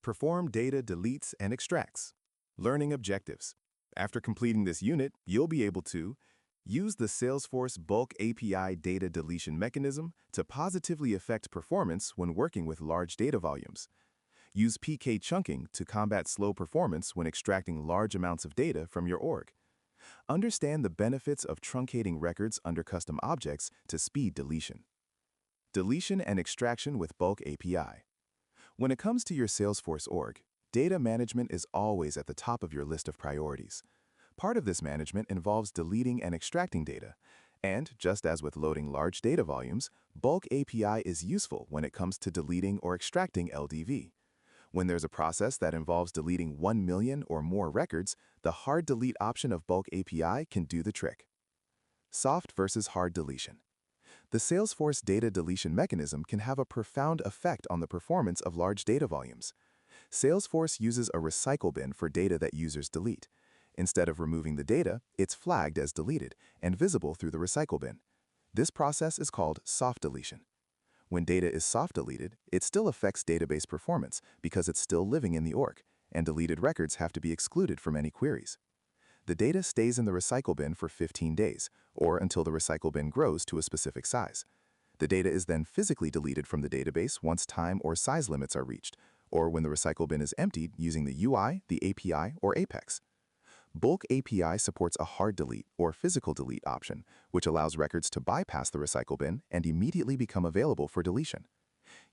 Perform data deletes and extracts. Learning objectives. After completing this unit, you'll be able to use the Salesforce bulk API data deletion mechanism to positively affect performance when working with large data volumes. Use PK chunking to combat slow performance when extracting large amounts of data from your org. Understand the benefits of truncating records under custom objects to speed deletion. Deletion and extraction with bulk API. When it comes to your Salesforce org, data management is always at the top of your list of priorities. Part of this management involves deleting and extracting data. And, just as with loading large data volumes, bulk API is useful when it comes to deleting or extracting LDV. When there's a process that involves deleting 1 million or more records, the hard delete option of bulk API can do the trick. Soft versus hard deletion. The Salesforce data deletion mechanism can have a profound effect on the performance of large data volumes. Salesforce uses a recycle bin for data that users delete. Instead of removing the data, it's flagged as deleted and visible through the recycle bin. This process is called soft deletion. When data is soft deleted, it still affects database performance because it's still living in the org, and deleted records have to be excluded from any queries. The data stays in the recycle bin for 15 days, or until the recycle bin grows to a specific size. The data is then physically deleted from the database once time or size limits are reached, or when the recycle bin is emptied using the UI, the API, or Apex. Bulk API supports a hard delete or physical delete option, which allows records to bypass the recycle bin and immediately become available for deletion.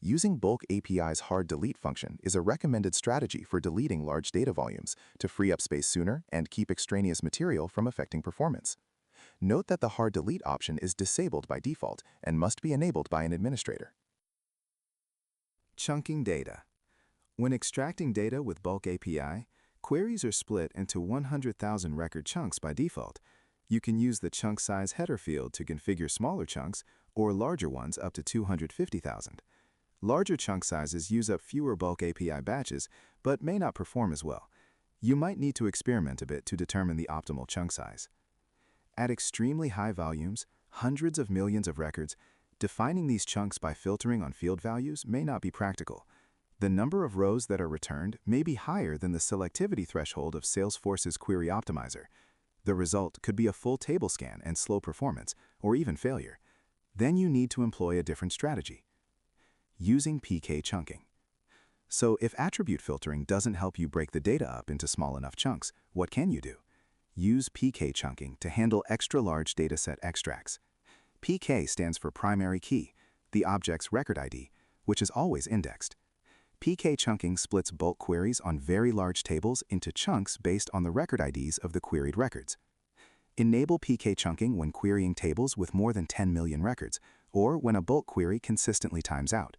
Using Bulk API's hard delete function is a recommended strategy for deleting large data volumes to free up space sooner and keep extraneous material from affecting performance. Note that the hard delete option is disabled by default and must be enabled by an administrator. Chunking data. When extracting data with Bulk API, queries are split into 100,000 record chunks by default. You can use the chunk size header field to configure smaller chunks or larger ones up to 250,000. Larger chunk sizes use up fewer Bulk API batches, but may not perform as well. You might need to experiment a bit to determine the optimal chunk size. At extremely high volumes, hundreds of millions of records, defining these chunks by filtering on field values may not be practical. The number of rows that are returned may be higher than the selectivity threshold of Salesforce's Query Optimizer. The result could be a full table scan and slow performance, or even failure. Then you need to employ a different strategy. Using PK chunking. So if attribute filtering doesn't help you break the data up into small enough chunks, what can you do? Use PK chunking to handle extra-large dataset extracts. PK stands for primary key, the object's record ID, which is always indexed. PK chunking splits bulk queries on very large tables into chunks based on the record IDs of the queried records. Enable PK chunking when querying tables with more than 10 million records, or when a bulk query consistently times out.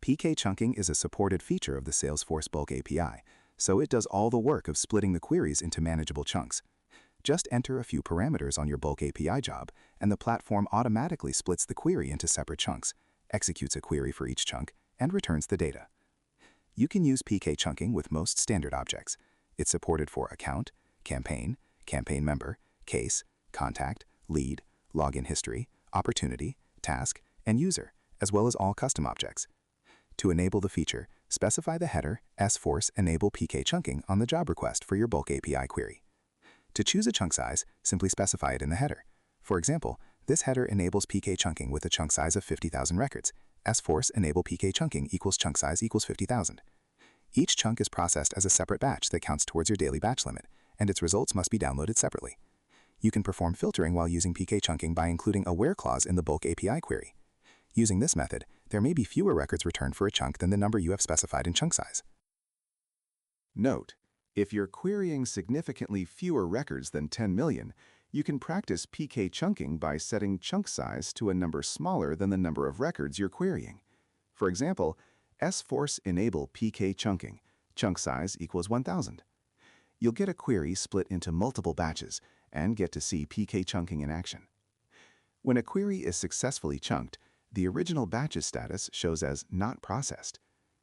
PK chunking is a supported feature of the Salesforce Bulk API, so it does all the work of splitting the queries into manageable chunks. Just enter a few parameters on your Bulk API job, and the platform automatically splits the query into separate chunks, executes a query for each chunk, and returns the data. You can use PK chunking with most standard objects. It's supported for account, campaign, campaign member, case, contact, lead, login history, opportunity, task, and user, as well as all custom objects. To enable the feature, specify the header Salesforce enable PK chunking on the job request for your Bulk API query. To choose a chunk size, simply specify it in the header. For example, this header enables PK chunking with a chunk size of 50,000 records. Salesforce enable PK chunking equals chunk size equals 50,000. Each chunk is processed as a separate batch that counts towards your daily batch limit, and its results must be downloaded separately. You can perform filtering while using PK chunking by including a where clause in the Bulk API query. Using this method, there may be fewer records returned for a chunk than the number you have specified in chunk size. Note: if you're querying significantly fewer records than 10 million, you can practice PK chunking by setting chunk size to a number smaller than the number of records you're querying. For example, Salesforce enable PK chunking, chunk size equals 1000. You'll get a query split into multiple batches and get to see PK chunking in action. When a query is successfully chunked, the original batch's status shows as not processed.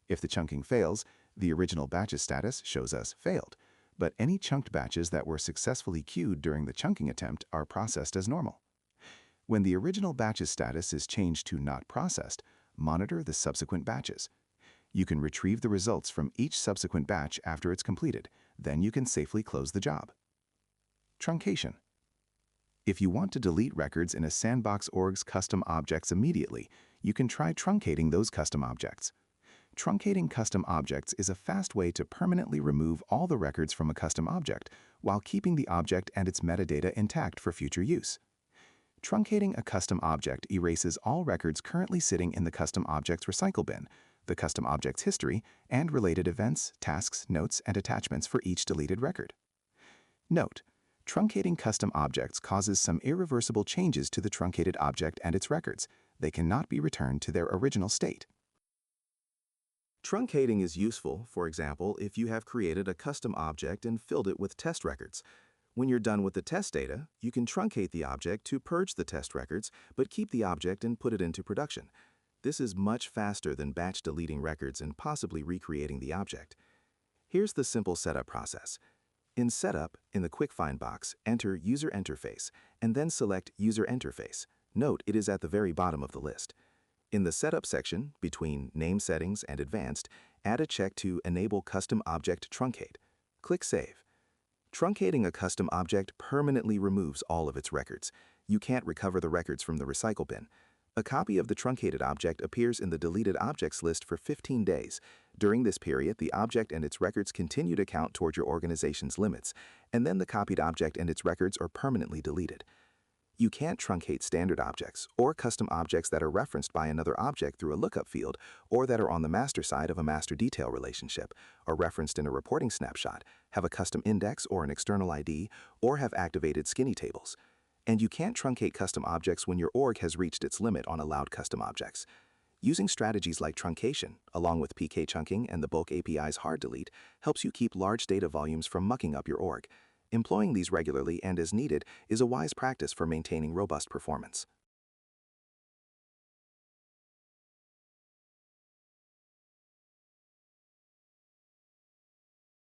If the chunking fails, the original batch's status shows as failed, but any chunked batches that were successfully queued during the chunking attempt are processed as normal. When the original batch's status is changed to not processed, monitor the subsequent batches. You can retrieve the results from each subsequent batch after it's completed. Then you can safely close the job. Truncation. If you want to delete records in a sandbox org's custom objects immediately, you can try truncating those custom objects. Truncating custom objects is a fast way to permanently remove all the records from a custom object while keeping the object and its metadata intact for future use. Truncating a custom object erases all records currently sitting in the custom object's recycle bin, the custom object's history, and related events, tasks, notes, and attachments for each deleted record. Note: truncating custom objects causes some irreversible changes to the truncated object and its records. They cannot be returned to their original state. Truncating is useful, for example, if you have created a custom object and filled it with test records. When you're done with the test data, you can truncate the object to purge the test records, but keep the object and put it into production. This is much faster than batch deleting records and possibly recreating the object. Here's the simple setup process. In Setup, in the Quick Find box, enter User Interface, and then select User Interface. Note it is at the very bottom of the list. In the Setup section, between Name Settings and Advanced, add a check to Enable Custom Object Truncate. Click Save. Truncating a custom object permanently removes all of its records. You can't recover the records from the recycle bin. A copy of the truncated object appears in the Deleted Objects list for 15 days. During this period, the object and its records continue to count toward your organization's limits, and then the copied object and its records are permanently deleted. You can't truncate standard objects or custom objects that are referenced by another object through a lookup field or that are on the master side of a master detail relationship, are referenced in a reporting snapshot, have a custom index or an external ID, or have activated skinny tables. And you can't truncate custom objects when your org has reached its limit on allowed custom objects. Using strategies like truncation, along with PK chunking and the bulk API's hard delete, helps you keep large data volumes from mucking up your org. Employing these regularly and as needed is a wise practice for maintaining robust performance.